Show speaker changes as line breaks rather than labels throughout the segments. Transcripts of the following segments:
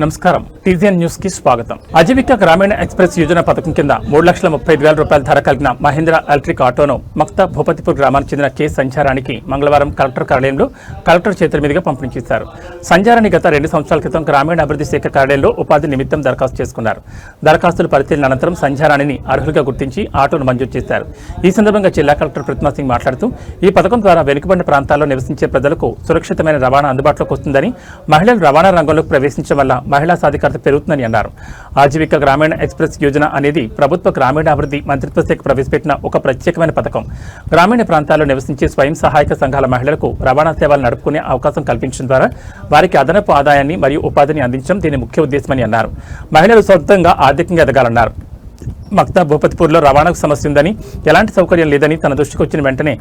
నమస్కారం TGN news కి స్వాగతం. అజీవిక గ్రామీణ ఎక్స్ప్రెస్ యోజన పథకం కింద 3,35,000 రూపాయల ధర కలిగిన మహేంద్ర ఎలక్ట్రిక్ ఆటోను మక్తా భూపతిపూర్ గ్రామానికి చెందిన కె సంచారానికి మంగళవారం కలెక్టర్ కార్యాలయంలో కలెక్టర్ చేతుల మీదుగా పంపిణీ చేశారు. సంచారాన్ని గత 2 సంవత్సరాల క్రితం గ్రామీణ అభివృద్ధి శాఖ కార్యాలయంలో ఉపాధి నిమిత్తం దరఖాస్తు చేసుకున్నారు. దరఖాస్తుల పరిశీలన అనంతరం సంచారాన్ని అర్హులుగా గుర్తించి ఆటోను మంజూరు చేశారు. ఈ సందర్భంగా జిల్లా కలెక్టర్ ప్రతిమా సింగ్ మాట్లాడుతూ ఈ పథకం ద్వారా వెనుకబడిన ప్రాంతాల్లో నివసించే ప్రజలకు సురక్షితమైన రవాణా అందుబాటులోకి వస్తుందని, మహిళలు రవాణా రంగంలోకి ప్రవేశించడం వల్ల మహిళా సాధికారత పెరుగుతుందని అన్నారు. ఆజీవిక గ్రామీణ ఎక్స్ప్రెస్ యోజన అనేది ప్రభుత్వ గ్రామీణాభివృద్ధి మంత్రిత్వ శాఖ ప్రవేశపెట్టిన ఒక ప్రత్యేకమైన పథకం. గ్రామీణ ప్రాంతాల్లో నివసించే స్వయం సహాయక సంఘాల మహిళలకు రవాణా సేవలు నడుపుకునే అవకాశం కల్పించడం ద్వారా వారికి అదనపు ఆదాయాన్ని మరియు ఉపాధిని అందించడం దీని ముఖ్య ఉద్దేశమని అన్నారు. మహిళలు సొంతంగా ఆర్థికంగా ఎదగాలన్నారు. మక్తా భూపతిపూర్లో రవాణాకు సమస్య ఉందని, ఎలాంటి సౌకర్యం లేదని తన దృష్టికి వచ్చిన వెంటనే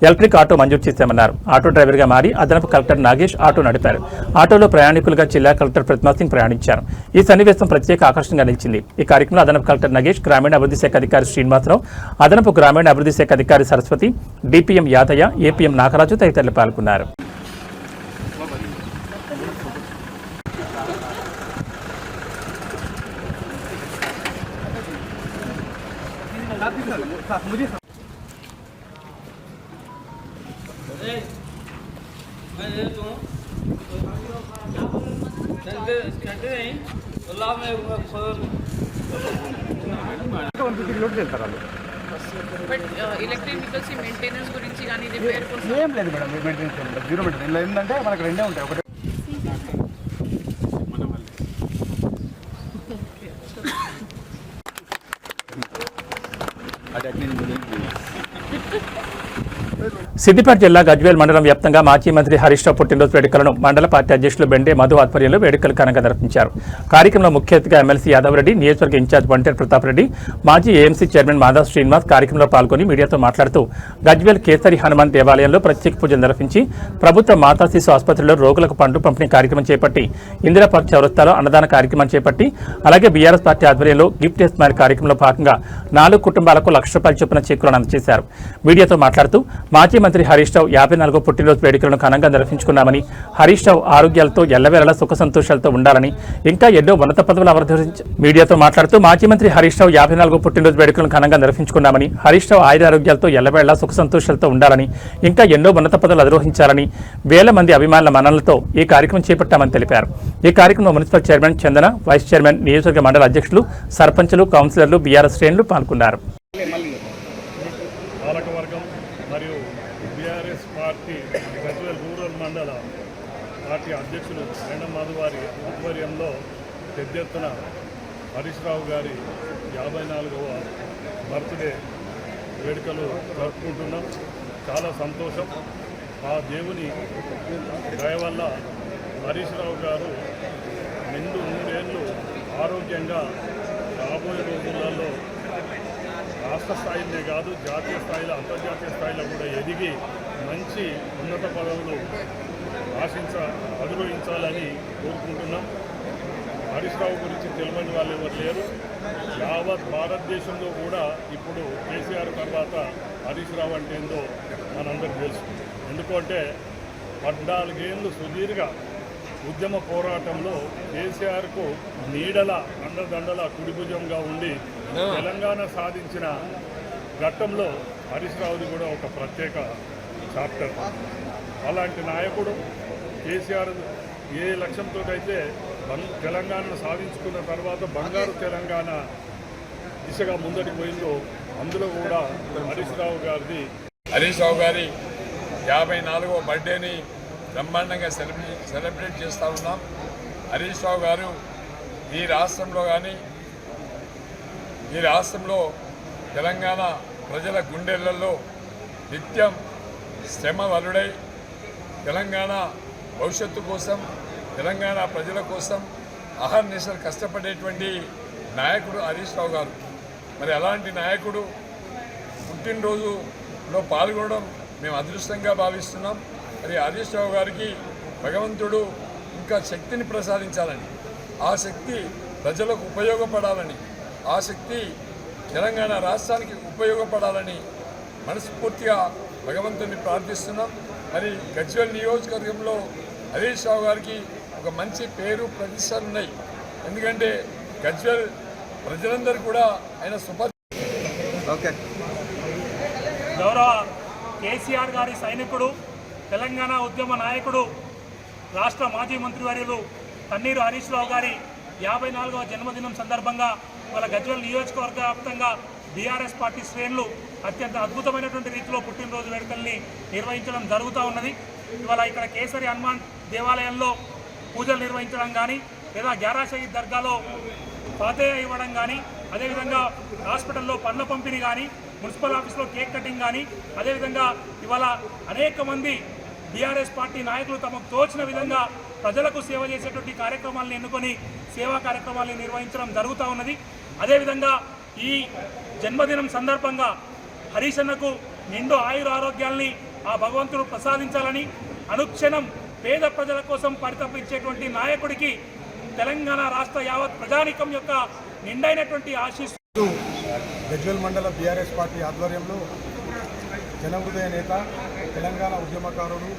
ఎలక్ట్రిక్ ఆటో మంజూరు చేశామన్నారు. ఆటో డ్రైవర్గా మారి అదనపు కలెక్టర్ నాగేష్ ఆటో నడిపారు. ఆటోలో ప్రయాణికులుగా జిల్లా కలెక్టర్ ప్రతిమా సింగ్ ప్రయాణించారు. ఈ సన్నివేశం ప్రత్యేక ఆకర్షణగా నిలిచింది. ఈ కార్యక్రమంలో అదనపు కలెక్టర్ నాగేష్, గ్రామీణ అభివృద్ధి శాఖ అధికారి శ్రీనివాసరావు, అదనపు గ్రామీణ అభివృద్ధి శాఖ అధికారి సరస్వతి, డిపిఎం యాదయ్య, ఏపీఎం నాగరాజు తదితరులు పాల్గొన్నారు.
ఎలక్ట్రిక్ వెహికల్స్ మెయింటెనెన్స్ గురించి కానీ రిపేర్ కోసం
ఏం లేదు మేడం. మెయింటెనెన్స్ ఏం లేదు, జీరో మెయింటెనెన్స్. ఇలా ఏంటంటే మనకు రెండే ఉంటాయి. ఒకటి
సిద్దిపేట జిల్లా గజ్వేల్ మండలం వ్యాప్తంగా మాజీ మంత్రి హరీష్ రావు పుట్టినరోజు వేడుకలను మండల పార్టీ అధ్యక్షులు బెండే మధు ఆధ్వర్యంలో వేడుకలు ఘనంగా నిర్వహించారు. కార్యక్రమంలో ముఖ్య అతిథిగా ఎమ్మెల్సీ యాదవ్ రెడ్డి, నియోజకవర్గ ఇన్ఛార్జ్ బంటేరు ప్రతాప్ రెడ్డి, మాజీ ఏఎంసీ చైర్మన్ మాధవ్ శ్రీనివాస్ కార్యక్రమంలో పాల్గొని మీడియాతో మాట్లాడుతూ గజ్వేల్ కేసరి హనుమాన్ దేవాలయంలో ప్రత్యేక పూజలు నిర్వహించి ప్రభుత్వ మాతా శిశు ఆసుపత్రిలో రోగులకు పండ్లు పంపిణీ కార్యక్రమం చేపట్టి, ఇందిరా పార్క్ చౌరస్తాలో అన్నదాన కార్యక్రమం చేపట్టి, అలాగే బీఆర్ఎస్ పార్టీ ఆధ్వర్యంలో గిఫ్ట్ స్మైల్ కార్యక్రమంలో భాగంగా 4 కుటుంబాలకు ₹1,00,000 చొప్పున చెక్కులను అందజేశారు. మీడియాతో మాట్లాడుతూ మాజీ మంత్రి హరీష్ రావు 54వ పుట్టినరోజు వేడుకలను ఘనంగా నిర్వహించుకున్నామని, హరీష్ రావు ఆరోగ్యాలతో ఎల్లవేళలా సుఖ సంతోషాలతో ఉండాలని, ఇంకా ఎన్నో ఉన్నత పదవులు మీడియాతో మాట్లాడుతూ మాజీ మంత్రి హరీష్ రావు 54వ పుట్టినరోజు వేడుకలను ఘనంగా నిర్వహించుకున్నామని, హరీష్ రావు ఆరోగ్యాలతో ఎల్లవేళలా సుఖ సంతోషాలతో ఉండాలని, ఇంకా ఎన్నో ఉన్నత పదవులు అధిరోహించాలని వేల మంది అభిమానుల మన్ననలతో ఈ కార్యక్రమం చేపట్టామని తెలిపారు. ఈ కార్యక్రమంలో మున్సిపల్ చైర్మన్ చందన, వైస్ చైర్మన్, నియోజకవర్గ మండల అధ్యక్షులు, సర్పంచులు, కౌన్సిలర్లు, బీఆర్ఎస్ శ్రేణులు పాల్గొన్నారు.
పాలకవర్గం మరియు బీఆర్ఎస్ పార్టీ గజ్వేల్ రూరల్ మండల పార్టీ అధ్యక్షులు మేడం మధు వారి ఆధ్వర్యంలో పెద్ద ఎత్తున హరీష్ రావు గారి 54వ బర్త్డే వేడుకలు జరుపుకుంటున్నాం. చాలా సంతోషం. ఆ దేవుని దయ వల్ల హరీష్ రావు గారు నిండు 3 ఏళ్ళు ఆరోగ్యంగా రాబోయే రోజులలో రాష్ట్ర స్థాయిలోనే కాదు, జాతీయ స్థాయిలో, అంతర్జాతీయ స్థాయిలో కూడా ఎదిగి మంచి ఉన్నత పదవులు అధిరోహించాలని కోరుకుంటున్నాం. హరీష్ రావు గురించి తెలియని వాళ్ళు ఎవరు లేరు. యావత్ భారతదేశంలో కూడా ఇప్పుడు కేసీఆర్ తర్వాత హరీష్ రావు అంటే ఏందో మనందరికీ తెలుసు. ఎందుకంటే 14 ఏళ్ళు సుదీర్ఘ ఉద్యమ పోరాటంలో కేసీఆర్కు నీడల అండదండల కుడిభుజంగా ఉండి తెలంగాణ సాధించిన ఘట్టంలో హరీష్ రావుది కూడా ఒక ప్రత్యేక చాప్టర్. అలాంటి నాయకుడు కేసీఆర్ ఏ లక్ష్యంతో అయితే తెలంగాణను సాధించుకున్న తర్వాత బంగారు తెలంగాణ దిశగా ముందడికి పోయిందో అందులో కూడా హరీష్ రావు గారి 54వ బర్త్డేని బ్రహ్మాండంగా సెలబ్రేట్ చేస్తూ ఉన్నాం. హరీష్ రావు గారు ఈ రాష్ట్రంలో తెలంగాణ ప్రజల గుండెలలో నిత్యం శ్రమ వలుడై తెలంగాణ భవిష్యత్తు కోసం, తెలంగాణ ప్రజల కోసం అహర్నిశలు కష్టపడేటువంటి నాయకుడు హరీష్ రావు గారు. మరి అలాంటి నాయకుడు పుట్టినరోజులో పాల్గొనడం మేము అదృష్టంగా భావిస్తున్నాం. మరి హరీష్ రావు గారికి భగవంతుడు ఇంకా శక్తిని ప్రసాదించాలని, ఆ శక్తి ప్రజలకు ఉపయోగపడాలని, ఆ శక్తి తెలంగాణ రాష్ట్రానికి ఉపయోగపడాలని మనస్ఫూర్తిగా భగవంతుని ప్రార్థిస్తున్నాం. మరి గజ్వేల్ నియోజకవర్గంలో హరీష్ రావు గారికి ఒక ఒక మంచి పేరు ప్రతిష్టలు ఉన్నాయి. ఎందుకంటే గజ్వేల్ ప్రజలందరూ కూడా ఆయన
ఓకే
గౌరవ కేసీఆర్ గారి సైనికుడు, తెలంగాణ ఉద్యమ నాయకుడు, రాష్ట్ర మాజీ మంత్రివర్యులు తన్నీరు హరీష్ రావు గారి 54వ జన్మదినం సందర్భంగా వాళ్ళ గజ్వేల్ నియోజకవర్గ వ్యాప్తంగా బీఆర్ఎస్ పార్టీ శ్రేణులు అత్యంత అద్భుతమైనటువంటి రీతిలో పుట్టినరోజు వేడుకల్ని నిర్వహించడం జరుగుతూ ఉన్నది. ఇవాళ ఇక్కడ కేసరి హనుమాన్ దేవాలయంలో పూజలు నిర్వహించడం కానీ, లేదా గ్యారా షహీద్ దర్గాలో ఫాతే ఇవ్వడం కానీ, అదేవిధంగా హాస్పిటల్లో పండ్ల పంపిణీ కానీ, మున్సిపల్ ఆఫీస్లో కేక్ కటింగ్ కానీ, అదేవిధంగా ఇవాళ అనేక మంది బీఆర్ఎస్ పార్టీ నాయకులు తమకు తోచిన విధంగా ప్రజలకు సేవ చేసేటువంటి కార్యక్రమాలను ఎన్నుకొని సేవా కార్యక్రమాలను నిర్వహించడం జరుగుతూ ఉన్నది. అదేవిధంగా ఈ జన్మదినం సందర్భంగా హరీష్ అన్నకు నిండు ఆయుర ఆరోగ్యాల్ని ఆ భగవంతుడు ప్రసాదించాలని, అనుక్షణం పేద ప్రజల కోసం పరితపించేటువంటి నాయకుడికి తెలంగాణ రాష్ట్ర యావత్ ప్రజానీకం యొక్క నిండైనటువంటి ఆశీస్సులు.
గజ్వేల్ మండల బీఆర్ఎస్ పార్టీ ఆధ్వర్యంలో జనహృదయ నేత, తెలంగాణ ఉద్యమకారుడు,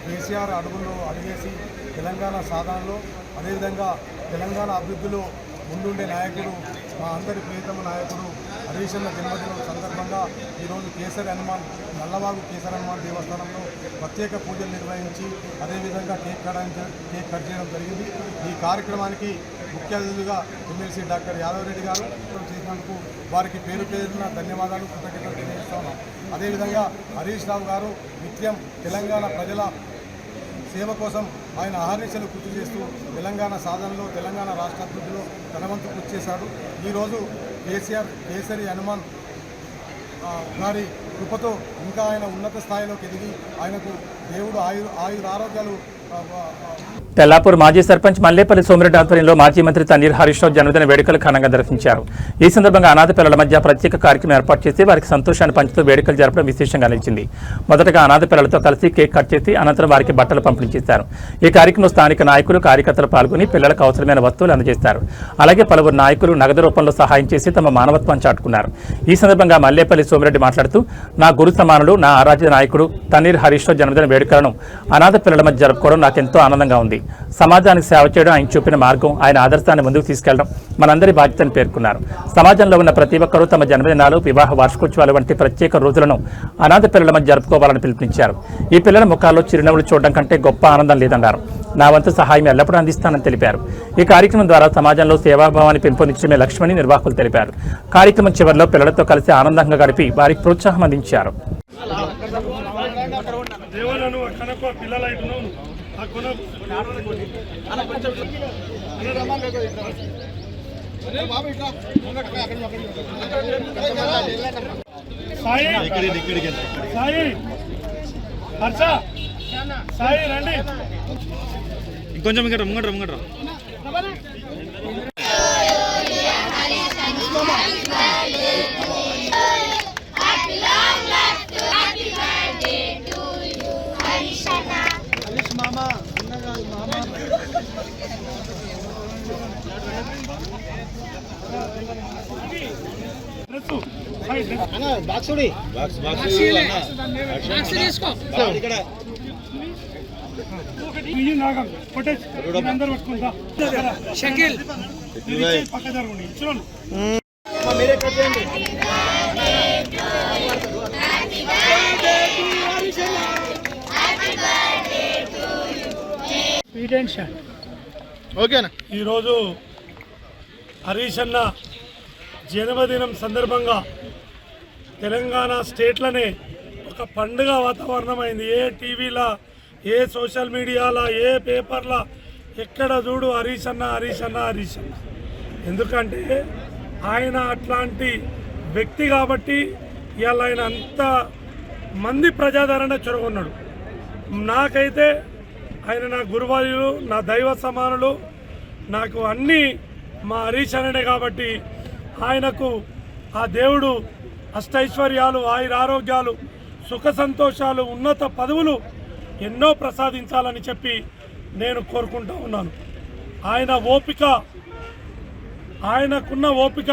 కేసీఆర్ అడుగుల్లో అడిగేసి తెలంగాణ సాధనలో, అదేవిధంగా తెలంగాణ అభివృద్ధిలో ముందుండే నాయకుడు, మా అందరి ప్రియతమ నాయకుడు హరీష్ అన్న జన్మదినం సందర్భంగా ఈరోజు కేసరి హనుమాన్ నల్లవాగు కేసరి హనుమాన్ దేవస్థానంలో ప్రత్యేక పూజలు నిర్వహించి అదేవిధంగా కేక్ కట్ చేయడం జరిగింది. ఈ కార్యక్రమానికి ముఖ్య అతిథులుగా ఎమ్మెల్సీ డాక్టర్ యాదవ్ రెడ్డి గారు చేసినందుకు వారికి పేరు పేరున ధన్యవాదాలు, కృతజ్ఞతలు తెలియజేస్తా ఉన్నాం. అదేవిధంగా హరీష్ రావు గారు నిత్యం తెలంగాణ ప్రజల సేవ కోసం ఆయన అహర్నిశలు కృషి చేస్తూ తెలంగాణ సాధనలో, తెలంగాణ రాష్ట్ర అభివృద్ధిలో తన వంతు కృషి చేశాడు. ఈరోజు కేసరి హనుమాన్ గారి కృపతో ఇంకా ఆయన ఉన్నత స్థాయిలోకి ఎదిగి ఆయనకు దేవుడు ఆరోగ్యాలు
తెల్లాపూర్ మాజీ సర్పంచ్ మల్లేపల్లి సోమిరెడ్డి ఆధ్వర్యంలో మాజీ మంత్రి తన్నీర్ హరీష్ రావు జన్మదిన వేడుకలు ఘనంగా నిర్వహించారు. ఈ సందర్భంగా అనాథ పిల్లల మధ్య ప్రత్యేక కార్యక్రమం ఏర్పాటు చేసి వారికి సంతోషాన్ని పంచుతూ వేడుకలు జరపడం విశేషంగా నిలిచింది. మొదటగా అనాథ పిల్లలతో కలిసి కేక్ కట్ చేసి అనంతరం వారికి బట్టలు పంపిణీ చేశారు. ఈ కార్యక్రమంలో స్థానిక నాయకులు, కార్యకర్తలు పాల్గొని పిల్లలకు అవసరమైన వస్తువులు అందజేస్తారు. అలాగే పలువురు నాయకులు నగదు రూపంలో సహాయం చేసి తమ మానవత్వాన్ని చాటుకున్నారు. ఈ సందర్భంగా మల్లేపల్లి సోమిరెడ్డి మాట్లాడుతూ, నా గురు సమానులు, నా ఆరాధ్య నాయకుడు తన్నీర్ హరీష్ రావు జన్మదిన వేడుకలను అనాథ పిల్లల మధ్య జరుపుకోవడం నాకెంతో ఆనందంగా ఉంది. సమాజానికి సేవ చేయడం ఆయన చూపిన మార్గం, ఆయన ఆదర్శాన్ని ముందుకు తీసుకెళ్లడం మనందరి బాధ్యతని పేర్కొన్నారు. సమాజంలో ఉన్న ప్రతి ఒక్కరూ తమ జన్మదినాలు, వివాహ వార్షికోత్సవాలు వంటి ప్రత్యేక రోజులను అనాథ పిల్లల మధ్య జరుపుకోవాలని పిలుపునిచ్చారు. ఈ పిల్లల ముఖాల్లో చిరునవ్వులు చూడడం కంటే గొప్ప ఆనందం లేదన్నారు. నా వంతు సహాయం ఎల్లప్పుడూ అందిస్తానని తెలిపారు. ఈ కార్యక్రమం ద్వారా సమాజంలో సేవాభావాన్ని పెంపొందించడమే లక్ష్యమని నిర్వాహకులు తెలిపారు. కార్యక్రమం చివరిలో పిల్లలతో కలిసి ఆనందంగా గడిపి వారికి ప్రోత్సాహం అందించారు.
ఇంకొంచెం ముంగట షకీల్ పక్క జరగండి. ఈరోజు హరీష్ అన్న జన్మదినం సందర్భంగా తెలంగాణ స్టేట్లోనే ఒక పండుగ వాతావరణం అయింది. ఏ టీవీలో, ఏ సోషల్ మీడియాలో, ఏ పేపర్లో ఎక్కడ చూడు హరీష్ అన్న హరీష్ అన్న హరీష్ అన్న. ఎందుకంటే ఆయన అట్లాంటి వ్యక్తి కాబట్టి ఇవాళ ఆయన అంత మంది ప్రజాదరణ చొరగొన్నాడు. నాకైతే ఆయన నా గురువార్యులు, నా దైవ సమానులు, నాకు అన్నీ మా హరీష్ అన్ననే కాబట్టి ఆయనకు ఆ దేవుడు అష్టైశ్వర్యాలు, ఆయురారోగ్యాలు, సుఖ సంతోషాలు, ఉన్నత పదవులు ఎన్నో ప్రసాదించాలని చెప్పి నేను కోరుకుంటూ ఉన్నాను. ఆయన ఓపిక, ఆయనకున్న ఓపిక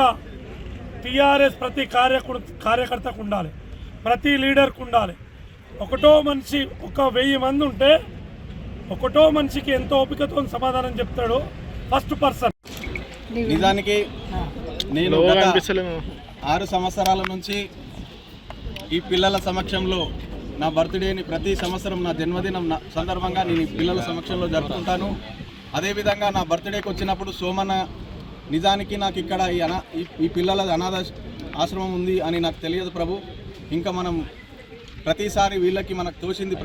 టీఆర్ఎస్ ప్రతి కార్యకర్తకు ఉండాలి, ప్రతి లీడర్కు ఉండాలి. ఒకటో మనిషి ఒక 1000 మంది ఉంటే ఒకటో మనిషికి ఎంతో ఓపికతో సమాధానం చెప్తాడో ఫస్ట్ పర్సన్.
నిజానికి నేను గత 6 సంవత్సరాల నుంచి ఈ పిల్లల సమక్షంలో నా బర్త్డేని ప్రతి సంవత్సరం నా జన్మదినం సందర్భంగా నేను ఈ పిల్లల సమక్షంలో జరుపుకుంటాను. అదేవిధంగా నా బర్త్డేకి వచ్చినప్పుడు సోమన్న నిజానికి నాకు ఇక్కడ ఈ పిల్లల అనాథ ఆశ్రమం ఉంది అని నాకు తెలియదు ప్రభు. ఇంకా మనం ప్రతిసారి వీళ్ళకి మనకు తోచింది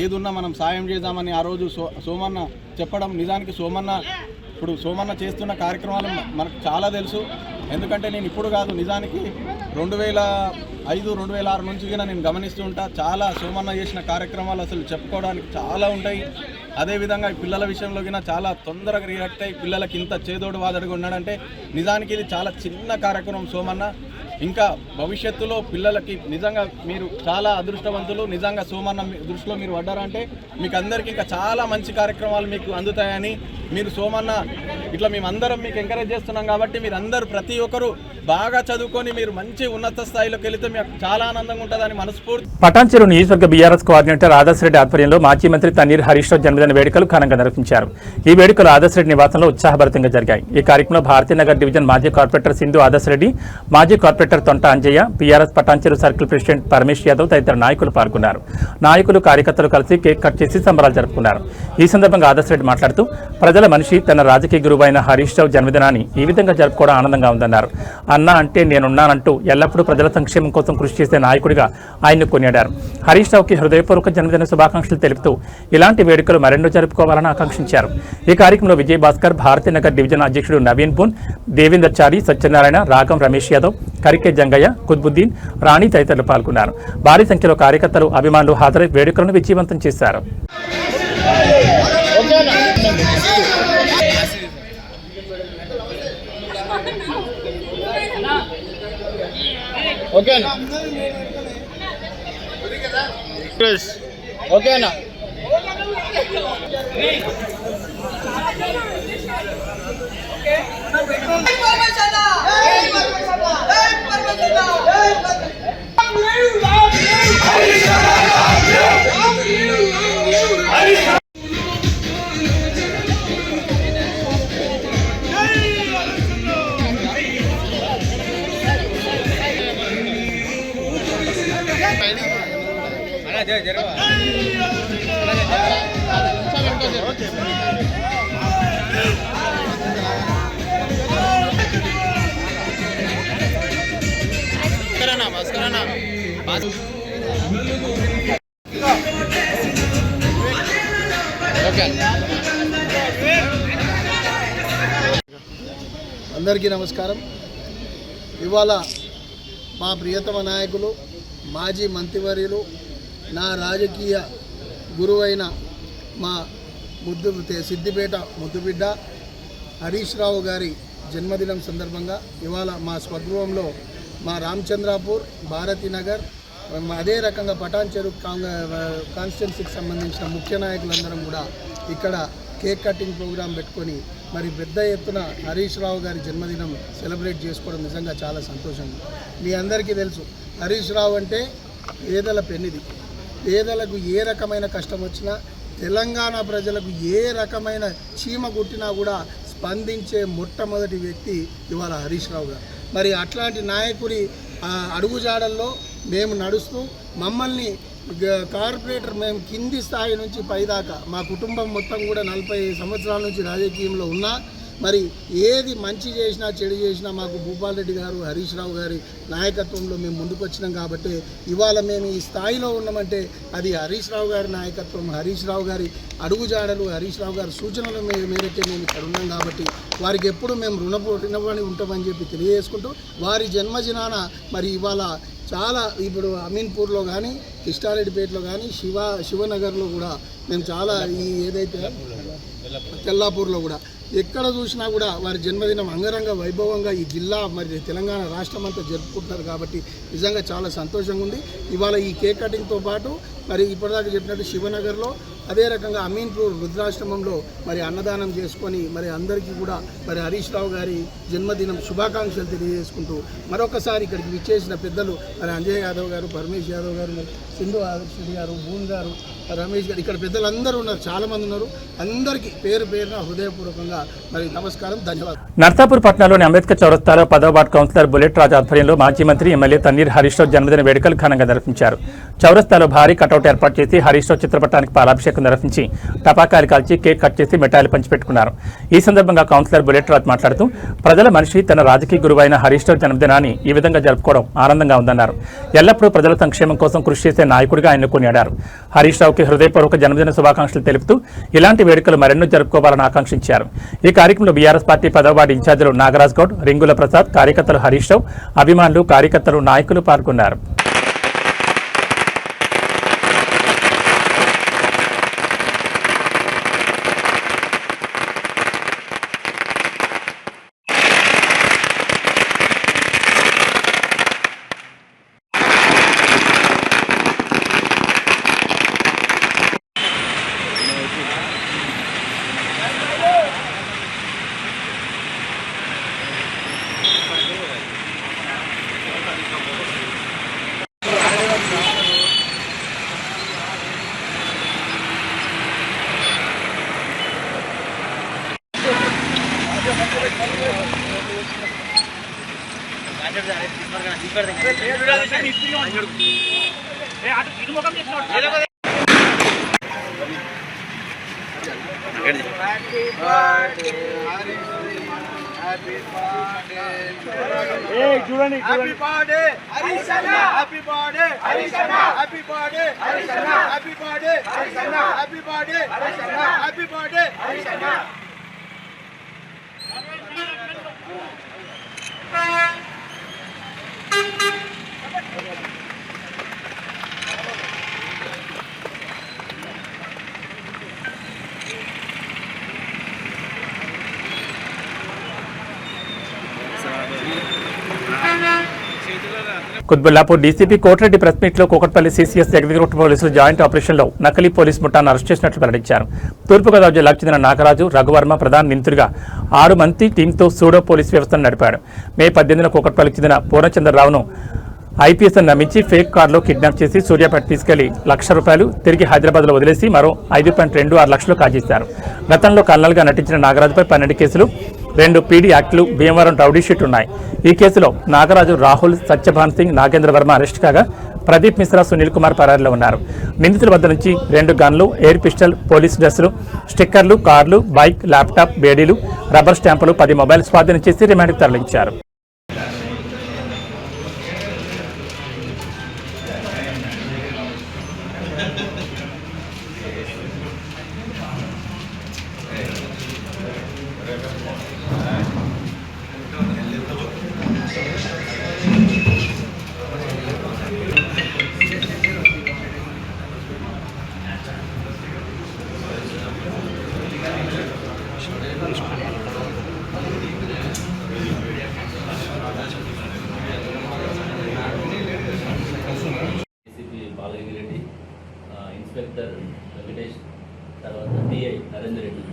ఏదున్నా మనం సాయం చేద్దామని ఆ రోజు సోమన్న చెప్పడం, నిజానికి సోమన్న చేస్తున్న కార్యక్రమాలు మనకు చాలా తెలుసు. ఎందుకంటే నేను ఇప్పుడు కాదు, నిజానికి 2005, 2006 నుంచి నేను గమనిస్తూ ఉంటా. చాలా సోమన్న చేసిన కార్యక్రమాలు అసలు చెప్పుకోవడానికి చాలా ఉంటాయి. అదేవిధంగా ఈ పిల్లల విషయంలో చాలా తొందరగా రియాక్ట్ అయ్యి పిల్లలకి ఇంత చేదోడు వాదడుగా ఉన్నాడంటే నిజానికి ఇది చాలా చిన్న కార్యక్రమం సోమన్న. ఇంకా భవిష్యత్తులో పిల్లలకి నిజంగా మీరు చాలా అదృష్టవంతులు. నిజంగా సోమన్న దృష్టిలో మీరు పడ్డారంటే మీకు అందరికీ ఇంకా చాలా మంచి కార్యక్రమాలు మీకు అందుతాయని, మీరు సోమన్న ఇట్లా మేమందరం మీకు ఎంకరేజ్ చేస్తున్నాం కాబట్టి మీరు అందరూ ప్రతి ఒక్కరు బాగా చదువుకొని మీరు మంచి ఉన్నత స్థాయిలోకి వెళితే మీకు చాలా ఆనందంగా ఉంటుందని మనస్ఫూర్తి.
పటాన్చెరు నియోజకవర్గ బీఆర్ఎస్ కోఆర్డినేటర్ ఆదర్శరెడ్డి ఆధ్వర్యంలో మాజీ మంత్రి తన్నీర్ హరీష్ రావు జన్మదిన వేడుకలు ఘనంగా నిర్వహించారు. ఈ వేడుకలు ఆదర్శరెడ్డి నివాసంలో ఉత్సాహభరితంగా జరిగాయి. ఈ కార్యక్రమంలో భారతీనగర్ డివిజన్ మాజీ కార్పొరేటర్ సింధు ఆదర్శరెడ్డి, మాజీ corporator Thonta Anjaiah, BRS Patancheru circle president Paramesh Yadav తదితర నాయకులు పాల్గొన్నారు. నాయకులు కార్యకర్తలు కలిసి కేక్ కట్ చేసి సంబరాలు జరుపుకున్నారు. ఈ సందర్భంగా ఆదర్శరెడ్డి మాట్లాడుతూ ప్రజల మనిషి తన రాజకీయ గురువు అయిన హరీష్ రావు జన్మదినాన్ని ఈ విధంగా జరుపుకోవడం ఆనందంగా ఉందన్నారు. అన్న అంటే నేనున్నానంటూ ఎల్లప్పుడూ ప్రజల సంక్షేమం కోసం కృషి చేసే నాయకుడిగా ఆయన్ను కొనియాడారు. హరీష్ రావుకి హృదయపూర్వక జన్మదిన శుభాకాంక్షలు తెలుపుతూ ఇలాంటి వేడుకలు మరెన్నో జరుపుకోవాలని ఆకాంక్షించారు. ఈ కార్యక్రమంలో విజయ్ భాస్కర్, భారతీనగర్ డివిజన్ అధ్యక్షుడు నవీన్ పూన్, దేవేందర్ చారి, సత్యనారాయణ, రాగం రమేష్ యాదవ్, కరికే జంగయ్య, కుత్బుద్దీన్, రాణి తదితరులు పాల్గొన్నారు. భారీ సంఖ్యలో కార్యకర్తలు, అభిమానులు హాజరై వేడుకలను విజయవంతం చేశారు.
ఓకేనా ఓకేనా అందరికీ నమస్కారం. ఇవాళ మా ప్రియతమ నాయకులు, మాజీ మంత్రివర్యులు, నా రాజకీయ గురువైన మా సిద్దిపేట ముద్దుబిడ్డ హరీష్ రావు గారి జన్మదినం సందర్భంగా ఇవాళ మా స్వగృహంలో మా రామచంద్రాపూర్, భారతీనగర్, అదే రకంగా పటాన్చెరు కాన్స్టిట్యున్సీకి సంబంధించిన ముఖ్య నాయకులందరం కూడా ఇక్కడ కేక్ కటింగ్ ప్రోగ్రాం పెట్టుకొని మరి పెద్ద ఎత్తున హరీష్ రావు గారి జన్మదినం సెలబ్రేట్ చేసుకోవడం నిజంగా చాలా సంతోషంగా. మీ అందరికీ తెలుసు, హరీష్ రావు అంటే పేదల పెన్నిది. పేదలకు ఏ రకమైన కష్టం వచ్చినా, తెలంగాణ ప్రజలకు ఏ రకమైన చీమ గుట్టినా కూడా స్పందించే మొట్టమొదటి వ్యక్తి ఇవాళ హరీష్ రావు గారు. మరి అట్లాంటి నాయకుడి అడుగుజాడల్లో మేము నడుస్తూ మమ్మల్ని కార్పొరేటర్ మేము కింది స్థాయి నుంచి పైదాకా మా కుటుంబం మొత్తం కూడా 40 సంవత్సరాల నుంచి రాజకీయంలో ఉన్నా మరి ఏది మంచి చేసినా చెడు చేసినా మాకు భూపాల్ రెడ్డి గారు, హరీష్ రావు గారి నాయకత్వంలో మేము ముందుకు వచ్చినాం. కాబట్టి ఇవాళ మేము ఈ స్థాయిలో ఉన్నామంటే అది హరీష్ రావు గారి నాయకత్వం, హరీష్ రావు గారి అడుగుజాడలు, హరీష్ రావు గారి సూచనల మేరకే మేము ఇక్కడ ఉన్నాం. కాబట్టి వారికి ఎప్పుడు మేము రుణపడి ఉంటామని చెప్పి తెలియజేసుకుంటూ వారి జన్మదినాన మరి ఇవాళ చాలా ఇప్పుడు అమీన్పూర్లో కానీ, కిష్టారెడ్డిపేటలో కానీ, శివనగర్లో కూడా మేము చాలా ఈ ఏదైతే తెల్లాపూర్లో కూడా ఎక్కడ చూసినా కూడా వారి జన్మదినం అంగరంగ వైభవంగా ఈ జిల్లా మరి తెలంగాణ రాష్ట్రం అంతా జరుపుకుంటున్నారు. కాబట్టి నిజంగా చాలా సంతోషంగా ఉంది. ఇవాళ ఈ కేక్ కటింగ్తో పాటు మరి ఇప్పటిదాకా చెప్పినట్టు శివనగర్లో అదే రకంగా అమీన్పూర్ వృద్ధాశ్రమంలో మరి అన్నదానం చేసుకొని మరి అందరికీ కూడా మరి హరీష్ రావు గారి జన్మదినం శుభాకాంక్షలు తెలియజేసుకుంటూ మరొకసారి ఇక్కడికి విచ్చేసిన పెద్దలు మరి అంజయ్ యాదవ్ గారు, పరమేష్ యాదవ్ గారు, మరి సింధు ఆదర్శుడి గారు, భూన్ గారు, రమేష్ గారు, ఇక్కడ పెద్దలందరూ ఉన్నారు, చాలామంది ఉన్నారు. అందరికీ పేరు పేరున హృదయపూర్వకంగా మరి నమస్కారం, ధన్యవాదాలు.
నర్సాపూర్ పట్టణంలోని అంబేద్కర్ చౌరస్తాలో 10వ వార్డు కౌన్సిలర్ బుల్లెట్ రాజు ఆధ్వర్యంలో మాజీ మంత్రి ఎమ్మెల్యే తన్నీర్ హరీష్ రావు జన్మదిన వేడుకలు ఘనంగా నిర్వహించారు. చౌరస్తాలో భారీ కటౌట్ ఏర్పాటు చేసి హరీష్ రావు చిత్రపటానికి పాలాభిషేకం నిర్వహించి టపాకాయలు కాల్చి కేక్ కట్ చేసి మిఠాయిలు పంచిపెట్టుకున్నారు. ఈ సందర్భంగా కౌన్సిలర్ బుల్లెట్ రాజు మాట్లాడుతూ ప్రజల మనిషి తన రాజకీయ గురువైన హరీష్ రావు జన్మదినాన్ని ఈ విధంగా జరుపుకోవడం ఆనందంగా ఉందన్నారు. ఎల్లప్పుడూ ప్రజల సంక్షేమం కోసం కృషి చేసే నాయకుడిగా ఆయన కొనియాడారు. హరీష్ రావుకి హృదయపూర్వక జన్మదిన శుభాకాంక్షలు తెలుపుతూ ఇలాంటి వేడుకలు మరెన్నో జరుపుకోవాలని ఆకాంక్షించారు. ఈ కార్యక్రమంలో బీఆర్ఎస్ పార్టీ 10వ వార్డు ఇన్ఛార్జీలు నాగరాజ్ గౌడ్, రింగుల ప్రసాద్, కార్యకర్తలు హరీష్ రావు, అభిమానులు, కార్యకర్తలు, నాయకులు పాల్గొన్నారు. కుత్బుల్లాపూర్ డీసీపీ కోటిరెడ్డి ప్రెస్ మీట్లో కూకట్పల్లి సీసీఎస్ ఎగ్జిక్యూటివ్ పోలీసులు జాయింట్ ఆపరేషన్లో నకిలీ పోలీస్ ముఠాను అరెస్ట్ చేసినట్లు వెల్లడించారు. తూర్పుగోదావరి జిల్లాకు చెందిన నాగరాజు, రఘువర్మ ప్రధాన నిందితుడిగా 6 మంది టీంతో సూడో పోలీస్ వ్యవస్థను నడిపాడు. మే 18న కూకట్పల్లికి చెందిన పూర్ణచంద్రరావును ఐపీఎస్ నమ్మించి ఫేక్ కారులో కిడ్నాప్ చేసి సూర్యాపేట తీసుకెళ్లి ₹1,00,000 తిరిగి హైదరాబాద్లో వదిలేసి మరో 5.26 లక్షలు కాజేశారు. గతంలో కల్నల్గా నటించిన నాగరాజుపై 12 కేసులు, 2 పీడీ యాక్టులు, భీమవరం రౌడీ షీట్ ఉన్నాయి. ఈ కేసులో నాగరాజు, రాహుల్, సత్యభాన్ సింగ్, నాగేంద్ర వర్మ అరెస్ట్ కాగా ప్రదీప్ మిశ్రా, సునీల్ కుమార్ పరారీలో ఉన్నారు. నిందితుల వద్ద నుంచి 2 గన్లు, ఎయిర్ పిస్టల్, పోలీస్ డ్రెస్సులు, స్టిక్కర్లు, కార్లు, బైక్, ల్యాప్టాప్, బేడీలు, రబ్బర్ స్టాంపులు, 10 మొబైల్ స్వాధీనం చేసి రిమాండ్కి తరలించారు.
ఇన్స్పెక్టర్ వెంకటేష్, తర్వాత డిఐ నరేందర్ రెడ్డి,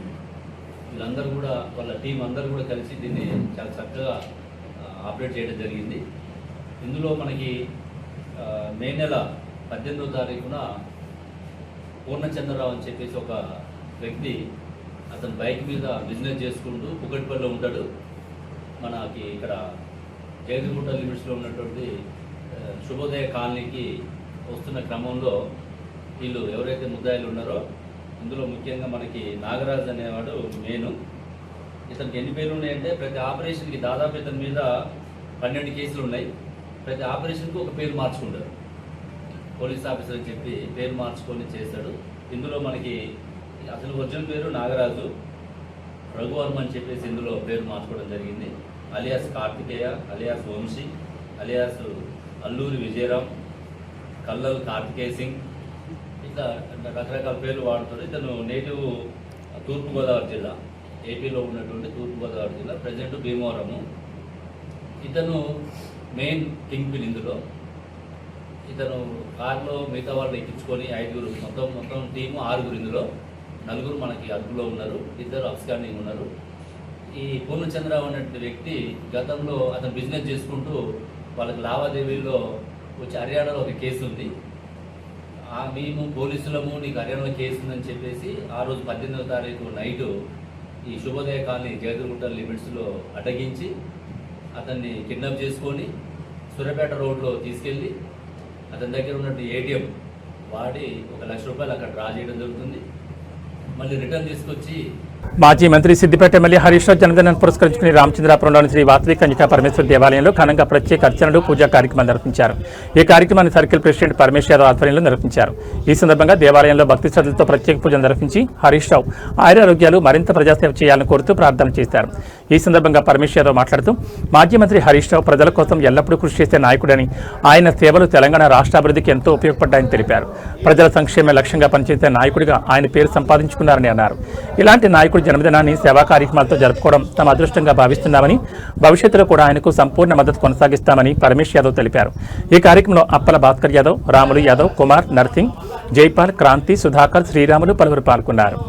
వీళ్ళందరూ కూడా వాళ్ళ టీం అందరూ కూడా కలిసి దీన్ని చాలా చక్కగా ఆపరేట్ చేయడం జరిగింది. ఇందులో మనకి మే నెల 18వ తారీఖున పూర్ణచంద్రరావు అని చెప్పేసి ఒక వ్యక్తి, అతను బైక్ మీద బిజినెస్ చేసుకుంటూ కుకట్పల్లిలో ఉంటాడు. మనకి ఇక్కడ జగదిగుట్ట లిమిట్స్లో ఉన్నటువంటి శుభోదయ కాలనీకి వస్తున్న క్రమంలో వీళ్ళు ఎవరైతే ముద్దాయిలు ఉన్నారో ఇందులో ముఖ్యంగా మనకి నాగరాజ్ అనేవాడు మెయిన్. ఇతనికి ఎన్ని పేర్లు ఉన్నాయంటే ప్రతి ఆపరేషన్కి దాదాపు ఇతని మీద 12 కేసులు ఉన్నాయి. ప్రతి ఆపరేషన్కి ఒక పేరు మార్చుకుంటారు. పోలీస్ ఆఫీసర్ అని చెప్పి పేరు మార్చుకొని చేస్తాడు. ఇందులో మనకి అసలు ఒరిజినల్ పేరు నాగరాజు, రఘువర్మ అని చెప్పేసి ఇందులో పేరు మార్చుకోవడం జరిగింది. Alias Karthikeya, alias Vamshi, alias Alluri Vijayaram, Kallal Karthikeya Singh, ఇట్లా రకరకాల పేర్లు వాడుతారు. ఇతను నేటివ్ తూర్పుగోదావరి జిల్లా, ఏపీలో ఉన్నటువంటి తూర్పుగోదావరి జిల్లా, ప్రజెంట్ భీమవరము. ఇతను మెయిన్ కింగ్ పిన్ ఇందులో. ఇతను కారులో మిగతా వాళ్ళు ఎక్కించుకొని 5గురు మొత్తం టీము 6గురు. ఇందులో 4గురు మనకి అదుపులో ఉన్నారు, 2 అబ్స్కాండింగ్ ఉన్నారు. ఈ పూర్ణచంద్రరావు అనే వ్యక్తి గతంలో అతను బిజినెస్ చేసుకుంటూ వాళ్ళకి లావాదేవీల్లో వచ్చి హర్యానాలో ఒక కేసు ఉంది. మేము పోలీసులము నీకు హర్యానాలో కేసు ఉందని చెప్పేసి ఆ రోజు 18వ తారీఖు నైటు ఈ శుభోదయ కాలనీ జగదుగుట్ట లిమిట్స్లో అడ్డగించి అతన్ని కిడ్నాప్ చేసుకొని సూర్యాపేట రోడ్లో తీసుకెళ్ళి అతని దగ్గర ఉన్నట్టు ఏటీఎం వాడి 1 లక్ష రూపాయలు అక్కడ డ్రా చేయడం జరుగుతుంది. మళ్ళీ రిటర్న్ తీసుకొచ్చి
మాజీ మంత్రి సిద్దిపేట ఎమ్మెల్యే హరీష్ రావు జన్మదినాన్ని పురస్కరించుకుని రామచంద్రాపురంలోని శ్రీ వాసవి కన్యకా పరమేశ్వర దేవాలయంలో ఘనంగా ప్రత్యేక అర్చనలు పూజా కార్యక్రమాలు నిర్వహించారు. ఈ కార్యక్రమాన్ని సర్కిల్ ప్రెసిడెంట్ పరమేశ్వర యాదవ్ ఆధ్వర్యంలో నిర్వహించారు. ఈ సందర్భంగా దేవాలయంలో భక్తి శ్రద్ధలతో ప్రత్యేక పూజలు నిర్వహించి హరీష్ రావు ఆయురారోగ్యాలు మరింత ప్రజాసేవ చేయాలని కోరుతూ ప్రార్థన చేశారు. ఈ సందర్భంగా పరమేశ్వర యాదవ్ మాట్లాడుతూ మాజీ మంత్రి హరీష్ రావు ప్రజల కోసం ఎల్లప్పుడూ కృషి చేసే నాయకుడని, ఆయన సేవలు తెలంగాణ రాష్ట్ర అభివృద్ధికి ఎంతో ఉపయోగపడ్డాయని తెలిపారు. ప్రజల సంక్షేమ లక్ష్యంగా పనిచేసే నాయకుడిగా ఆయన పేరు సంపాదించుకున్నారని అన్నారు. ఇలాంటి నాయకుడి జన్మదినాన్ని సేవా కార్యక్రమాలతో జరుపుకోవడం తమ అదృష్టంగా భావిస్తున్నామని, భవిష్యత్తులో కూడా ఆయనకు సంపూర్ణ మద్దతు కొనసాగిస్తామని పరమేశ్వర్ యాదవ్ తెలిపారు. ఈ కార్యక్రమంలో అప్పల భాస్కర్ యాదవ్, రాములు యాదవ్, కుమార్, నర్సింగ్, జైపాల్, క్రాంతి, సుధాకర్, శ్రీరాములు పలువురు పాల్గొన్నారు.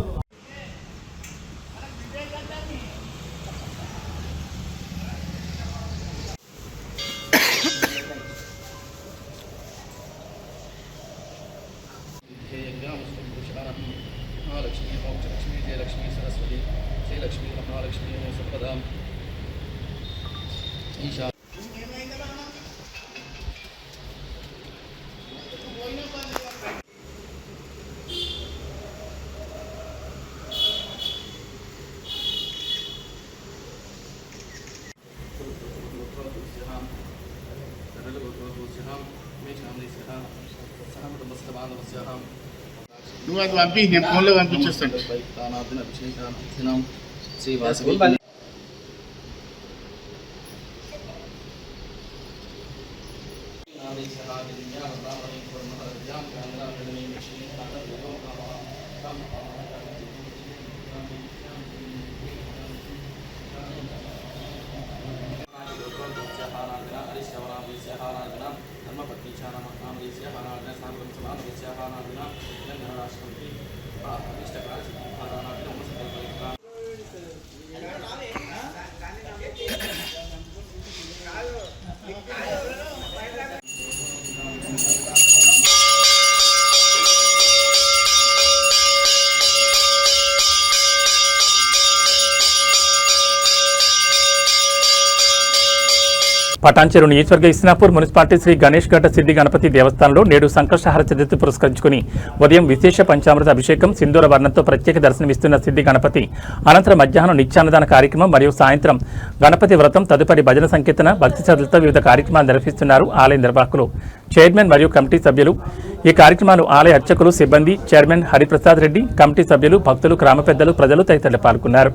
నువ్వు అది పంపి, నేను ఫోన్లో పంపించేస్తాను. పటాన్చెరు నియోజకవర్గ ఇస్నాపూర్ మున్సిపాలిటీ శ్రీ గణేష్ ఘట్ట సిద్ధి గణపతి దేవస్థానంలో నేడు సంకష్టహార చతుర్థి పురస్కరించుకుని ఉదయం విశేష పంచామృత అభిషేకం, సింధూర వర్ణంతో ప్రత్యేక దర్శనమిస్తున్న సిద్ధి గణపతి అనంతరం మధ్యాహ్నం నిత్యాన్నదాన కార్యక్రమం మరియు సాయంత్రం గణపతి వ్రతం, తదుపరి భజన సంకీర్తన, భక్తి శ్రద్ధలతో వివిధ కార్యక్రమాలు నిర్వహిస్తున్నారు ఆలయ నిర్వాహకులు, చైర్మన్ మరియు కమిటీ సభ్యులు. ఈ కార్యక్రమాలు ఆలయ అర్చకులు, సిబ్బంది, చైర్మన్ హరిప్రసాద్ రెడ్డి, కమిటీ సభ్యులు, భక్తులు, గ్రామ పెద్దలు, ప్రజలు తదితరులు పాల్గొన్నారు.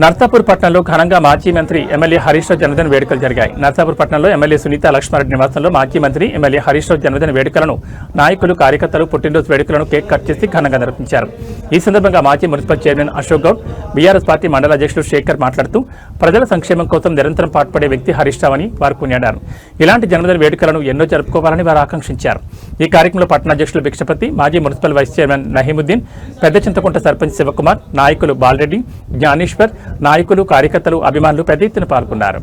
నర్సాపూర్ పట్టణంలో ఘనంగా మాజీ మంత్రి ఎమ్మెల్యే హరీష్ రావు జన్మదిన వేడుకలు జరిగాయి. నర్సాపూర్ పట్టణంలో ఎమ్మెల్యే సునీత లక్ష్మారెడ్డి నివాసంలో మాజీ మంత్రి ఎమ్మెల్యే హరీష్ రావు జన్మదిన వేడుకలను నాయకులు, కార్యకర్తలు పుట్టినరోజు వేడుకలను కేక్ కట్ చేసి ఘనంగా నిర్వహించారు. ఈ సందర్భంగా మాజీ municipal chairman Ashok Goud, BRS party మండల అధ్యక్షుడు శేఖర్ మాట్లాడుతూ ప్రజల సంక్షేమం కోసం నిరంతరం పాటుపడే వ్యక్తి హరీష్ రావు అని వారు కొనియాడారు. ఇలాంటి జన్మదిన వేడుకలను ఎన్నో జరుపుకోవాలని వారు ఆకాంక్షించారు. ఈ కార్యక్రమంలో పట్టణ అధ్యక్షులు భిక్షపతి, మాజీ మున్సిపల్ వైస్ చైర్మన్ నహీముద్దీన్, పెద్ద చింతకుంట సర్పంచ్ శివకుమార్, నాయకులు బాలరెడ్డి, జ్ఞానేశ్వర్, నాయకులు, కార్యకర్తలు, అభిమానులు పెద్ద ఎత్తున పాల్గొన్నారు.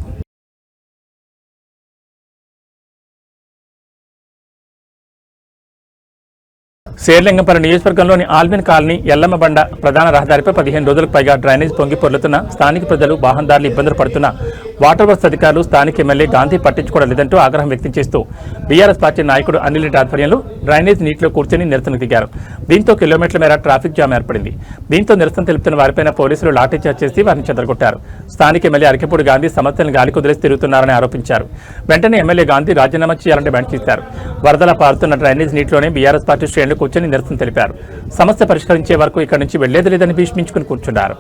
శేర్లింగంపల్లి నియోజకవర్గంలోని ఆల్విన్ కాలనీ ఎల్లమ్మ బండ ప్రధాన రహదారిపై 15 రోజులకు పైగా డ్రైనేజ్ పొంగి పొర్లుతున్న స్థానిక ప్రజలు, వాహనదారులు ఇబ్బందులు పడుతున్న
వాటర్ వర్క్స్ అధికారులు స్థానిక ఎమ్మెల్యే గాంధీ పట్టించుకోవడం లేదంటూ ఆగ్రహం వ్యక్తం చేస్తూ బీఆర్ఎస్ పార్టీ నాయకుడు అనిల్ రెడ్డి ఆధ్వర్యంలో డ్రైనేజ్ నీటిలో కూర్చొని నిరసనకు దిగారు. దీంతో కిలోమీటర్ల మేర ట్రాఫిక్ జామ్ ఏర్పడింది. దీంతో నిరసన తెలుపుతున్న వారిపైన పోలీసులు లాఠీచార్జ్ చేసి వారిని చెదరగొట్టారు. స్థానిక ఎమ్మెల్యే అరకెపూడి గాంధీ సమస్యలను గాలికి వదిలేసి తిరుగుతున్నారని ఆరోపించారు. వెంటనే ఎమ్మెల్యే గాంధీ రాజీనామా చేయాలని డిమాండ్ చేశారు. వరదల పారుతున్న డ్రైనేజ్ నీటిలోనే బీఆర్ఎస్ పార్టీ శ్రేణులు కూర్చొని నిరసన తెలిపారు. సమస్య పరిష్కరించే వరకు ఇక్కడి నుంచి వెళ్లేది లేదని భీష్మించుకుని కూర్చున్నారు.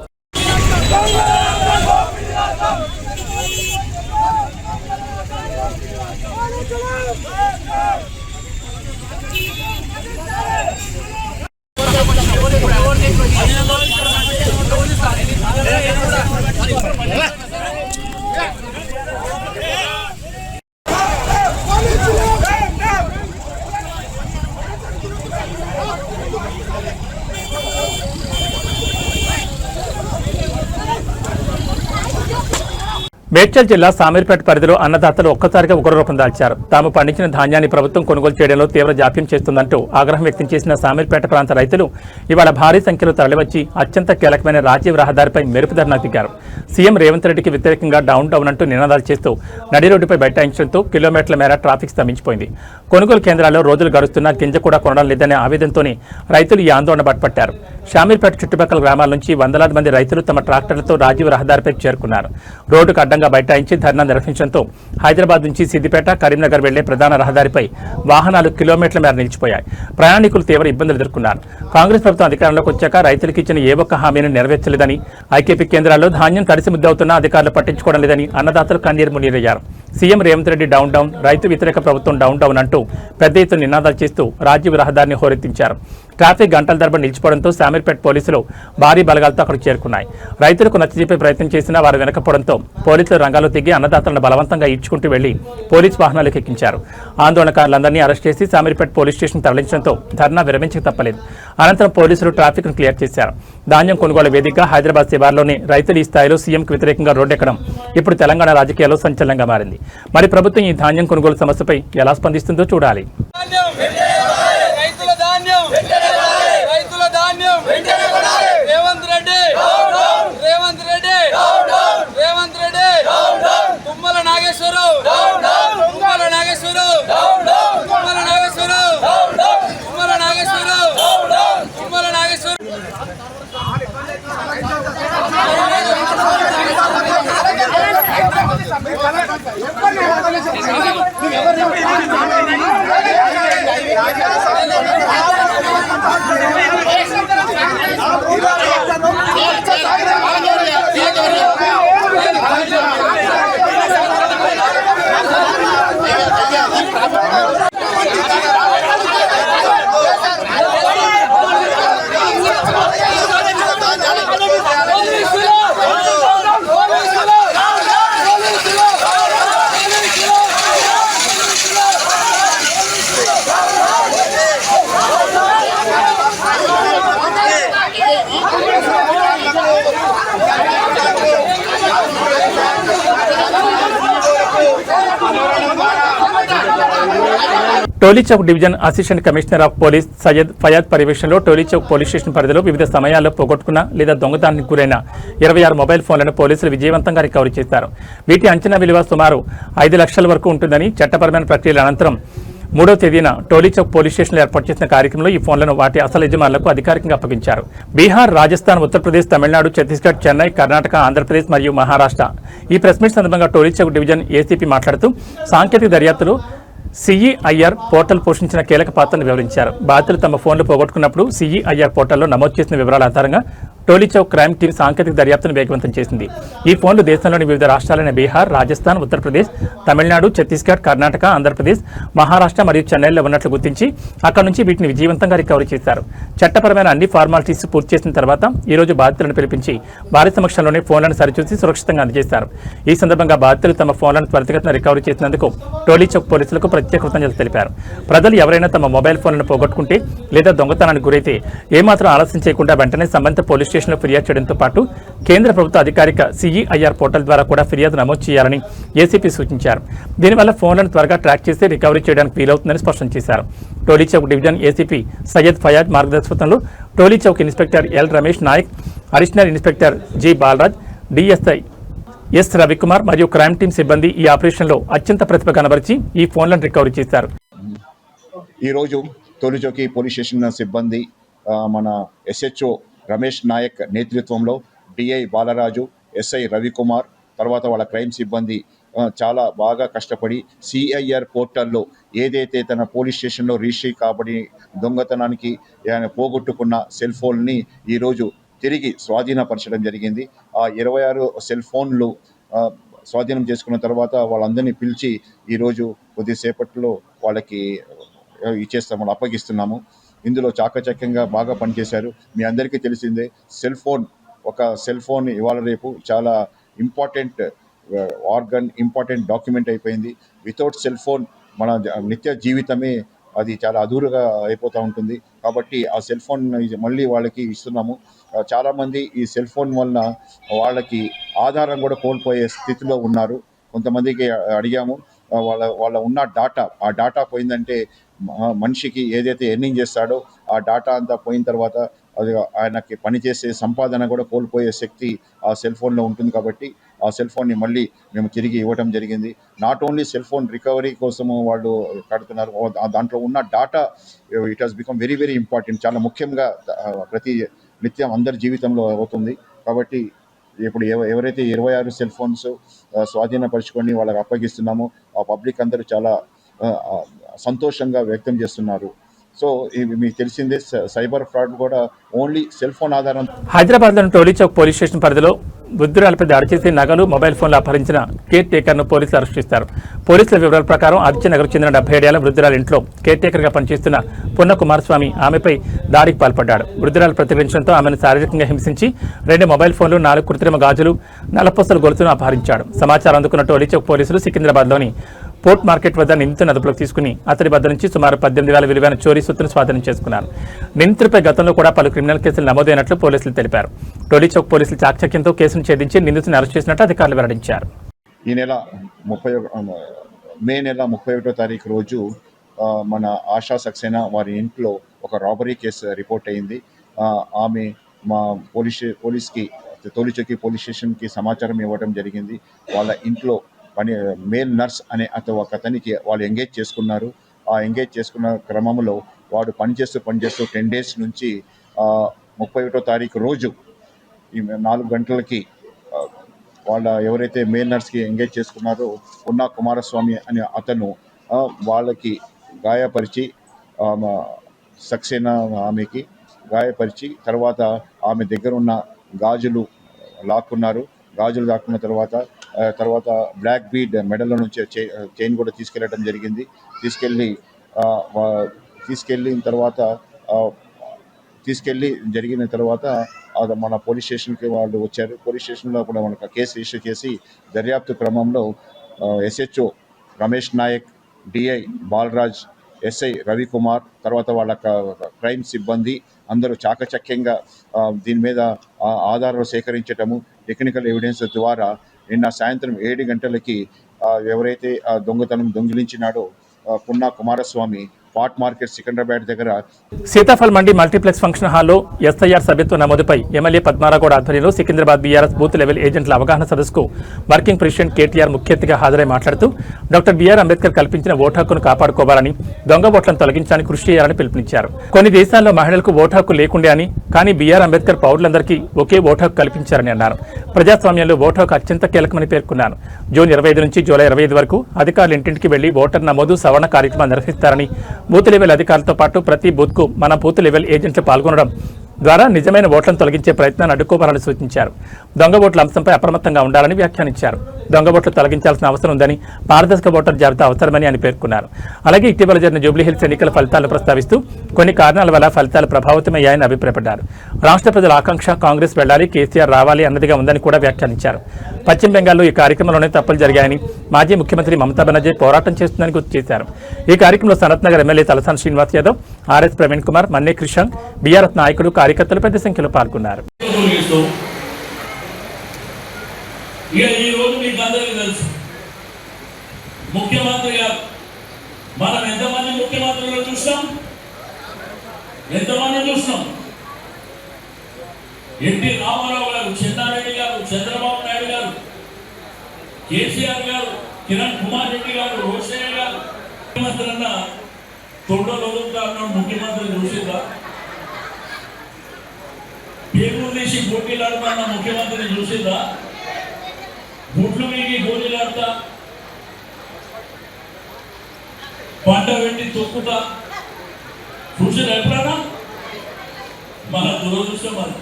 మేడ్చల్ జిల్లా సామీర్పేట పరిధిలో అన్నదాతలు ఒక్కసారిగా ఉగ్రరూపం దాల్చారు. తాము పండించిన ధాన్యాన్ని ప్రభుత్వం కొనుగోలు చేయడంలో తీవ్ర జాప్యం చేస్తుందంటూ ఆగ్రహం వ్యక్తం చేసిన సామీర్పేట ప్రాంత రైతులు ఇవాళ భారీ సంఖ్యలో తరలివచ్చి అత్యంత కీలకమైన రాజీవ్ రహదారిపై మెరుపు ధర్నాకు దిగారు. సీఎం రేవంత్ రెడ్డికి వ్యతిరేకంగా డౌన్ డౌన్ అంటూ నినాదాలు చేస్తూ నడి రోడ్డుపై బైఠాయించడంతో కిలోమీటర్ల మేర ట్రాఫిక్ స్తంభించిపోయింది. కొనుగోలు కేంద్రాల్లో రోజులు గడుస్తున్నా గింజ కూడా కొనడం లేదనే ఆవేదనతోనే రైతులు ఈ ఆందోళన బాటపట్టారు. షామీర్పేట చుట్టుపక్కల గ్రామాల నుంచి వందలాది మంది రైతులు తమ ట్రాక్టర్లతో రాజీవ్ రహదారిపై చేరుకున్నారు. రోడ్డుకు అడ్డంగా బైఠాయించి ధర్నా నిర్వహించడంతో హైదరాబాద్ నుంచి సిద్దిపేట, కరీంనగర్ వెళ్లే ప్రధాన రహదారిపై వాహనాలు కిలోమీటర్ల మేర నిలిచిపోయాయి. ప్రయాణికులు తీవ్ర ఇబ్బందులు ఎదుర్కొన్నారు. కాంగ్రెస్ ప్రభుత్వం అధికారంలోకి వచ్చాక రైతులకు ఇచ్చిన ఏ ఒక్క హామీని నెరవేర్చలేదని, ఐకేపీ కేంద్రాల్లో ధాన్యం తడిసి ముద్దవుతున్నా అధికారులు పట్టించుకోవడం లేదని అన్నదాతలు కన్నీరు మున్నీరయ్యారు. CM Revanth Reddy down down, రైతు వ్యతిరేక ప్రభుత్వం డౌన్ డౌన్ అంటూ పెద్ద ఎత్తున నినాదాలు చేస్తూ రాజీవ్ రహదారిని హోరెత్తించారు. ట్రాఫిక్ గంటల తరబడి నిలిచిపోవడంతో శామీర్పేట పోలీసులు భారీ బలగాలతో అక్కడికి చేరుకున్నాయి. రైతులకు నచ్చజెప్పే ప్రయత్నం చేసినా వారు వెనకపోవడంతో పోలీసులు రంగాల్లో దిగి అన్నదాతలను బలవంతంగా ఈడ్చుకుంటూ వెళ్లి పోలీసు వాహనాలకు ఎక్కించారు. ఆందోళనకారులందరినీ అరెస్ట్ చేసి శామీర్పేట పోలీస్ స్టేషన్ తరలించడంతో ధర్నా విరమించక తప్పలేదు. అనంతరం పోలీసులు ట్రాఫిక్ ను క్లియర్ చేశారు. ధాన్యం కొనుగోలు వేదికగా హైదరాబాద్ శివార్లోని రైతులు ఈ స్థాయిలో సీఎంకు వ్యతిరేకంగా రోడ్డెక్కడం ఇప్పుడు తెలంగాణ రాజకీయాల్లో సంచలనంగా మారింది. మరి ప్రభుత్వం ఈ ధాన్యం కొనుగోలు సమస్యపై ఎలా స్పందిస్తుందో చూడాలి. Tolichowki division assistant commissioner of police Syed Fayad పర్యవేక్షణలో టోలీచౌక్ పోలీస్ స్టేషన్ పరిధిలో వివిధ సమయాల్లో పోగొట్టుకున్న లేదా దొంగతనానికి గురైన 26 మొబైల్ ఫోన్లను పోలీసులు విజయవంతంగా రికవరీ చేశారు. వీటి అంచనా విలువ సుమారు 5 లక్షల వరకు ఉంటుందని చట్టపరమైన ప్రక్రియల అనంతరం 3వ తేదీన టోలీచౌక్ పోలీస్ స్టేషన్లో ఏర్పాటు చేసిన కార్యక్రమంలో ఈ ఫోన్లను వాటి అసలు యజమానులకు అధికారికంగా అప్పగించారు. బీహార్, రాజస్థాన్, ఉత్తరప్రదేశ్, తమిళనాడు, ఛత్తీస్గఢ్, చెన్నై, కర్ణాటక, ఆంధ్రప్రదేశ్ మరియు మహారాష్ట్ర ఈ ప్రెస్ మీట్ సందర్భంగా టోలీచౌక్ డివిజన్ ఏసీపీ మాట్లాడుతూ సాంకేతిక దర్యాప్తులో సిఈఐఆర్ పోర్టల్ పోషించిన కీలక పాత్రను వివరించారు. బాధితులు తమ ఫోన్లు పోగొట్టుకున్నప్పుడు సిఈఐఆర్ పోర్టల్లో నమోదు చేసిన వివరాల ఆధారంగా టోలీచౌక్ క్రైమ్ టీం సాంకేతిక దర్యాప్తును వేగవంతం చేసింది. ఈ ఫోన్లు దేశంలోని వివిధ రాష్ట్రాలైన బీహార్, రాజస్థాన్, ఉత్తరప్రదేశ్, తమిళనాడు, ఛత్తీస్గఢ్, కర్ణాటక, ఆంధ్రప్రదేశ్, మహారాష్ట్ర మరియు చెన్నైలో ఉన్నట్లు గుర్తించి అక్కడి నుంచి వీటిని విజయవంతంగా రికవరీ చేశారు. చట్టపరమైన అన్ని ఫార్మాలిటీస్ పూర్తి చేసిన తర్వాత ఈ రోజు బాధితులను పిలిపించి వారి సమక్షంలోనే ఫోన్లను సరిచూసి సురక్షితంగా అందజేశారు. ఈ సందర్భంగా బాధితులు తమ ఫోన్లను త్వరితగతిన రికవరీ చేసినందుకు టోలీచౌక్ పోలీసులకు ప్రత్యేక కృతజ్ఞతలు తెలిపారు. ప్రజలు ఎవరైనా తమ మొబైల్ ఫోన్లను పోగొట్టుకుంటే లేదా దొంగతనానికి గురైతే ఏమాత్రం ఆలస్యం చేయకుండా వెంటనే సంబంధిత పోలీస్ స్టేషన్లో ఫిర్యాదు చేయడంతో పాటు కేంద్ర ప్రభుత్వ అధికారిక సిఈఐఆర్ పోర్టల్ ద్వారా కూడా ఫిర్యాదు నమోదు చేయాలని ఏసీపీ సూచించారు. దీనివల్ల ఫోన్లను త్వరగా ట్రాక్ చేసి రికవరీ చేయడానికి వీలవుతుందని స్పష్టం చేశారు. టోలీచౌక్ డివిజన్ ఏసీపీ సయ్యద్ ఫయాద్ మార్గదర్శకత్వంలో Tolichowki inspector L Ramesh Naik, additional inspector G Balaraj, DSI S Ravikumar మరియు క్రైమ్ టీం సిబ్బంది ఈ ఆపరేషన్లో అత్యంత ప్రతిభ కనబరిచి ఈ ఫోన్లను రికవరీ చేశారు.
ఈరోజు తొలిచౌకి పోలీస్ స్టేషన్ సిబ్బంది మన SHO రమేష్ నాయక్ నేతృత్వంలో DI బాలరాజు, SI రవికుమార్, తర్వాత వాళ్ళ క్రైమ్ సిబ్బంది చాలా బాగా కష్టపడి CIR పోర్టల్లో ఏదైతే తన పోలీస్ స్టేషన్లో రిజిస్టర్ కాబడి దొంగతనానికి పోగొట్టుకున్న సెల్ ఫోన్ని ఈరోజు తిరిగి స్వాధీనపరచడం జరిగింది. ఆ 26 సెల్ ఫోన్లు స్వాధీనం చేసుకున్న తర్వాత వాళ్ళందరినీ పిలిచి ఈరోజు కొద్దిసేపట్లో వాళ్ళకి ఇచ్చేస్తాము, అప్పగిస్తున్నాము. ఇందులో చాకచక్యంగా బాగా పనిచేశారు. మీ అందరికీ తెలిసిందే, ఒక సెల్ ఫోన్ ఇవాళ రేపు చాలా ఇంపార్టెంట్ ఆర్గన్, ఇంపార్టెంట్ డాక్యుమెంట్ అయిపోయింది. వితౌట్ సెల్ ఫోన్ మన నిత్య జీవితమే అది చాలా అధూరుగా అయిపోతూ ఉంటుంది. కాబట్టి ఆ సెల్ ఫోన్ మళ్ళీ వాళ్ళకి ఇస్తున్నాము. చాలామంది ఈ సెల్ ఫోన్ వలన వాళ్ళకి ఆధారం కూడా కోల్పోయే స్థితిలో ఉన్నారు. కొంతమందికి అడిగాము, వాళ్ళ ఉన్న ఆ డాటా పోయిందంటే మనిషికి ఏదైతే ఎర్నింగ్ చేస్తాడో ఆ డాటా అంతా పోయిన తర్వాత అది ఆయనకి పనిచేసే సంపాదన కూడా కోల్పోయే శక్తి ఆ సెల్ ఫోన్లో ఉంటుంది. కాబట్టి ఆ సెల్ ఫోన్ని మళ్ళీ మేము తిరిగి ఇవ్వడం జరిగింది. Not only cell phone recovery కోసము వాళ్ళు కడుతున్నారు, దాంట్లో ఉన్న data it has become very very important, చాలా ముఖ్యంగా ప్రతి నిత్యం అందరి జీవితంలో అవుతుంది. కాబట్టి ఇప్పుడు ఎవరైతే 26 సెల్ ఫోన్స్ స్వాధీనపరుచుకొని వాళ్ళకి అప్పగిస్తున్నామో ఆ పబ్లిక్ అందరూ చాలా సంతోషంగా వ్యక్తం చేస్తున్నారు. సో ఇవి మీకు తెలిసిందే, సైబర్ ఫ్రాడ్ కూడా ఓన్లీ సెల్ ఫోన్ ఆధారం.
హైదరాబాద్లోని టోలీ చౌక్ పోలీస్ స్టేషన్ పరిధిలో వృద్ధురాలపై దాడి చేసి నగలు, మొబైల్ ఫోన్లు అపహరించిన కేర్ టేకర్ను పోలీసులు అరెస్ట్ చేశారు. పోలీసుల వివరాల ప్రకారం ఆదిత్యనగర్ చెందిన 77 ఏళ్ల వృద్ధురాల ఇంట్లో కేర్ టేకర్గా పనిచేస్తున్న పున్న కుమారస్వామి ఆమెపై దాడికి పాల్పడ్డాడు. వృద్ధురాలు ప్రతిఘటించడంతో ఆమెను శారీరకంగా హింసించి 2 మొబైల్ ఫోన్లు, 4 కృత్రిమ గాజులు, నల్లపూసల గొలుసును అపహరించాడు. సమాచారం అందుకున్న టోలీ చౌక్ పోలీసులు సికింద్రాబాద్లోని పోర్ట్ మార్కెట్ వద్ద నిందితుని అదుపులోకి తీసుకుని అతడి వద్ద నుంచి సుమారు 18,000 విలువైన చోరీ సొత్తును స్వాధీనం చేసుకున్నారు. నిందితుడిపై గతంలో కూడా పలు క్రిమినల్ కేసులు నమోదైనట్లు పోలీసులు తెలిపారు. టోలీ చౌక్ పోలీసులు చాకచక్యంతో కేసును ఛేదించి నిందితుని అరెస్ట్ చేసినట్టు అధికారులు వెల్లడించారు.
ఈ నెల మే 31వ తారీఖు రోజు మన ఆశా సక్సేనా వారి ఇంట్లో ఒక రాబరీ కేసు రిపోర్ట్ అయింది. ఆమె మా పోలీస్కి టోలీ చౌకి పోలీస్ స్టేషన్కి సమాచారం ఇవ్వడం జరిగింది. వాళ్ళ ఇంట్లో మేల్ నర్స్ అనే ఒక అతనికి వాళ్ళు ఎంగేజ్ చేసుకున్నారు. ఆ ఎంగేజ్ చేసుకున్న క్రమంలో వాడు పనిచేస్తూ 10 డేస్ నుంచి 31వ తారీఖు రోజు ఈ 4 గంటలకి వాళ్ళ ఎవరైతే మేల్ నర్స్కి ఎంగేజ్ చేసుకున్నారో ఉన్న కుమారస్వామి అనే అతను వాళ్ళకి గాయపరిచి సక్సేనా ఆమెకి గాయపరిచి తర్వాత ఆమె దగ్గర ఉన్న గాజులు లాక్కున్నారు. గాజులు దాక్కున్న తర్వాత బ్లాక్ బీడ్ మెడల్లో నుంచి చైన్ కూడా తీసుకెళ్ళడం జరిగింది. జరిగిన తర్వాత మన పోలీస్ స్టేషన్కి వాళ్ళు వచ్చారు. పోలీస్ స్టేషన్లో కూడా మనకు కేసు రిజిస్టర్ చేసి దర్యాప్తు క్రమంలో SHO Ramesh Naik, DI Balraj, SI Ravikumar, తర్వాత వాళ్ళ క్రైమ్ సిబ్బంది అందరూ చాకచక్యంగా దీని మీద ఆధారాలు సేకరించటము, టెక్నికల్ ఎవిడెన్స్ ద్వారా నిన్న సాయంత్రం 7 గంటలకి ఎవరైతే దొంగిలించినాడో పున్నా కుమారస్వామి పాట్ మార్కెట్ సికింద్రాబాద్ దగ్గర
సీతాఫల్ మండి మల్టీప్లెక్స్ ఫంక్షన్ హాల్లో SIR సభ్యత్వ నమోదుపై ఎమ్మెల్యే పద్మారాగౌడ్ ఆధ్వర్యంలో సికింద్రాబాద్ BRS బూత్ లెవెల్ ఏజెంట్ల అవగాహన సదస్సుకు వర్కింగ్ ప్రెసిడెంట్ KTR ముఖ్య అతిథిగా హాజరై మాట్లాడుతూ డాక్టర్ BR అంబేద్కర్ కల్పించిన ఓటు హక్కును కాపాడుకోవాలని, దొంగ ఓట్లను తొలగించాలని కృషి చేయాలని పిలుపునిచ్చారు. కొన్ని దేశాల్లో మహిళలకు ఓటు హక్కు లేకుండే అని, కానీ BR అంబేద్కర్ పౌరులందరికీ ఒకే ఓటు హక్కు కల్పించారని అన్నారు. ప్రజాస్వామ్యంలో ఓటు హక్కు అత్యంత కీలకమని పేర్కొన్నారు. జూన్ 25 నుంచి జూలై 25 వరకు అధికారులు ఇంటింటికి వెళ్లి ఓటర్ నమోదు, సవరణ కార్యక్రమాలు నిర్వహిస్తారని, బూత్ లెవెల్ అధికారులతో పాటు ప్రతి బూత్కు మన బూత్ లెవెల్ ఏజెంట్లు పాల్గొనడం ద్వారా నిజమైన ఓట్లను తొలగించే ప్రయత్నాన్ని అడ్డుకోవాలని సూచించారు. దొంగ ఓట్ల అంశంపై అప్రమత్తంగా ఉండాలని వ్యాఖ్యానించారు. దొంగ ఓట్లు తొలగించాల్సిన అవసరం ఉందని, పారదర్శక ఓటర్ జాబితా అవసరమని ఆయన పేర్కొన్నారు. అలాగే ఇటీవల జరిగిన జూబ్లీహిల్స్ ఎన్నికల ఫలితాలను ప్రస్తావిస్తూ కొన్ని కారణాల వల్ల ఫలితాలు ప్రభావితమయ్యాయని అభిప్రాయపడ్డారు. రాష్ట్ర ప్రజల ఆకాంక్ష కాంగ్రెస్ వెళ్లాలి, కేసీఆర్ రావాలి అన్నదిగా ఉందని కూడా వ్యాఖ్యానించారు. పశ్చిమ బెంగాల్లో ఈ కార్యక్రమంలోనే తప్పులు జరిగాయని, మాజీ ముఖ్యమంత్రి మమతా బెనర్జీ పోరాటం చేస్తుందని గుర్తు చేశారు. ఈ కార్యక్రమంలో సనత్ నగర్ ఎమ్మెల్యే తలసాని శ్రీనివాస్ యాదవ్, RS ప్రవీణ్ కుమార్, మన్నే క్రిషాంక్, BRS నాయకులు, కార్యకర్తలు పెద్ద సంఖ్యలో పాల్గొన్నారు.
ముఖ్యమంత్రి గారు మనం ఎంతమంది ముఖ్యమంత్రులు చూస్తాం, ఎన్టీ రామారావు గారు, చెన్నారెడ్డి గారు, చంద్రబాబు నాయుడు గారు, కేసీఆర్ గారు, కిరణ్ కుమార్ రెడ్డి గారు, రోషయ్య గారు ముఖ్యమంత్రి తొండలు వదులుతారు. ముఖ్యమంత్రి చూసిందా? పేరు తీసి పోటీలాడుతున్న ముఖ్యమంత్రిని చూసిందా? గుడ్లు మీకి పోటీలాడుతా, పంట పెట్టి తొక్కుతా చూసిన ఎప్పుడన్నా? మన దురదృష్టం అది.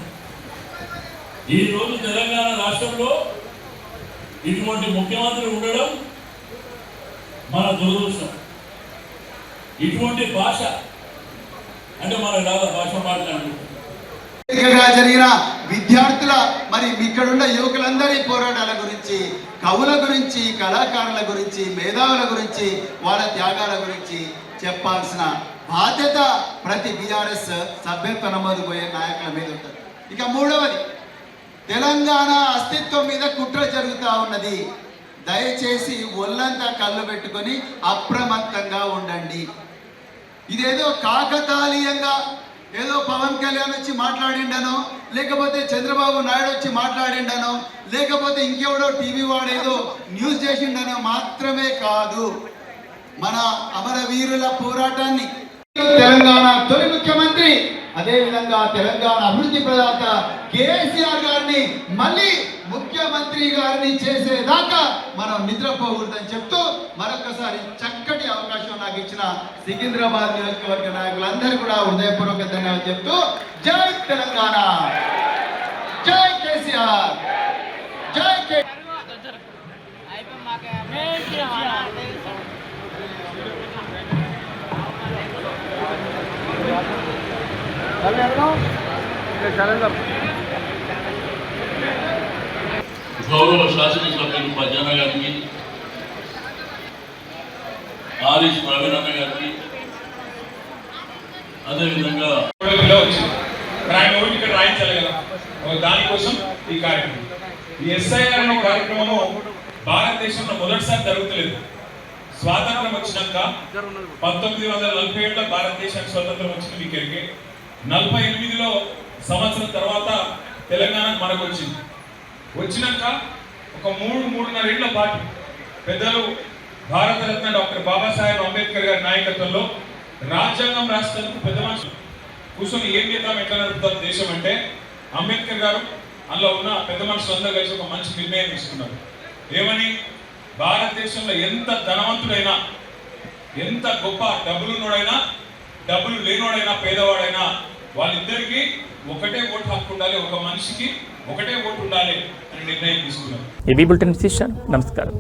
ఈరోజు తెలంగాణ రాష్ట్రంలో ఇటువంటి ముఖ్యమంత్రి ఉండడం మన దురదృష్టం. ఇటువంటి భాష అంటే మన రాదా భాష మాట్లాడుతుంది.
జరిగిన విద్యార్థుల మరి ఇక్కడున్న యువకులందరి పోరాటాల గురించి, కవుల గురించి, కళాకారుల గురించి, మేధావుల గురించి, వాళ్ళ త్యాగాల గురించి చెప్పాల్సిన బాధ్యత ప్రతి బీఆర్ఎస్ సభ్యత్వ నమోదు పోయే నాయకుల మీద ఉంటుంది. ఇక మూడవది, తెలంగాణ అస్తిత్వం మీద కుట్ర జరుగుతూ ఉన్నది. దయచేసి ఒళ్ళంతా కళ్ళు పెట్టుకొని అప్రమత్తంగా ఉండండి. ఇదేదో కాకతాళీయంగా ఏదో పవన్ కళ్యాణ్ వచ్చి మాట్లాడిండనో, లేకపోతే చంద్రబాబు నాయుడు వచ్చి మాట్లాడిండనో, లేకపోతే ఇంకెవడో టీవీ వాడేదో న్యూస్ చేసిండనో మాత్రమే కాదు. మన అమరవీరుల పోరాటాన్ని తెలంగాణ తొలి ముఖ్యమంత్రి, అదేవిధంగా తెలంగాణ అభివృద్ధి ప్రదాత కేసీఆర్ గారిని మళ్ళీ ముఖ్యమంత్రి గారిని చేసేదాకా మనం నిద్రపోకూడదని చెప్తూ మరొకసారి చక్కటి అవకాశం నాకు ఇచ్చిన సికింద్రాబాద్ నియోజకవర్గ నాయకులందరూ కూడా హృదయపూర్వక ధన్యవాదాలు చెప్తూ, జై తెలంగాణ, జై కేసీఆర్, జై కే.
గౌరవ శాసనసభ్యులు పద్యాన గారికి, ఆర్ఎస్ ప్రవీణ్ అన్న గారికి, అదేవిధంగా
ఆయన ఓటు ఇక్కడ రాయించాలి కదా, దానికోసం ఈ కార్యక్రమం. ఈ ఎస్ఐఆర్ అనే కార్యక్రమము భారతదేశంలో మొదటిసారి జరుగుతలేదు. స్వాతంత్రం వచ్చినాక 1947లో భారతదేశానికి స్వతంత్రం వచ్చింది. మీకు ఎరిగే 48లో సంవత్సరం తర్వాత తెలంగాణ మనకు వచ్చింది. వచ్చినాక ఒక 3-3.5 ఏళ్ల పాటు పెద్దలు భారతరత్న డాక్టర్ బాబాసాహెబ్ అంబేద్కర్ గారి నాయకత్వంలో రాజ్యాంగం రాష్ట్రానికి పెద్ద మనుషులు కూర్చొని ఏం చేద్దాం, ఎట్లా నడుపుతాం దేశం అంటే, అంబేద్కర్ గారు అందులో ఉన్న పెద్ద మనుషులందరూ కలిసి ఒక మంచి నిర్ణయం తీసుకున్నారు. ఏమని? భారతదేశంలో ఎంత ధనవంతుడైనా, ఎంత గొప్ప డబ్బులున్నోడైనా, డబ్బులు లేనోడైనా, పేదవాడైనా వాళ్ళిద్దరికీ ఒకటే ఓటు హక్కు ఉండాలి, ఒక మనిషికి ఒకటే ఓటు ఉండాలి అని నిర్ణయం తీసుకున్నారు.
ఏబీ బులెటిన్ నమస్కారం.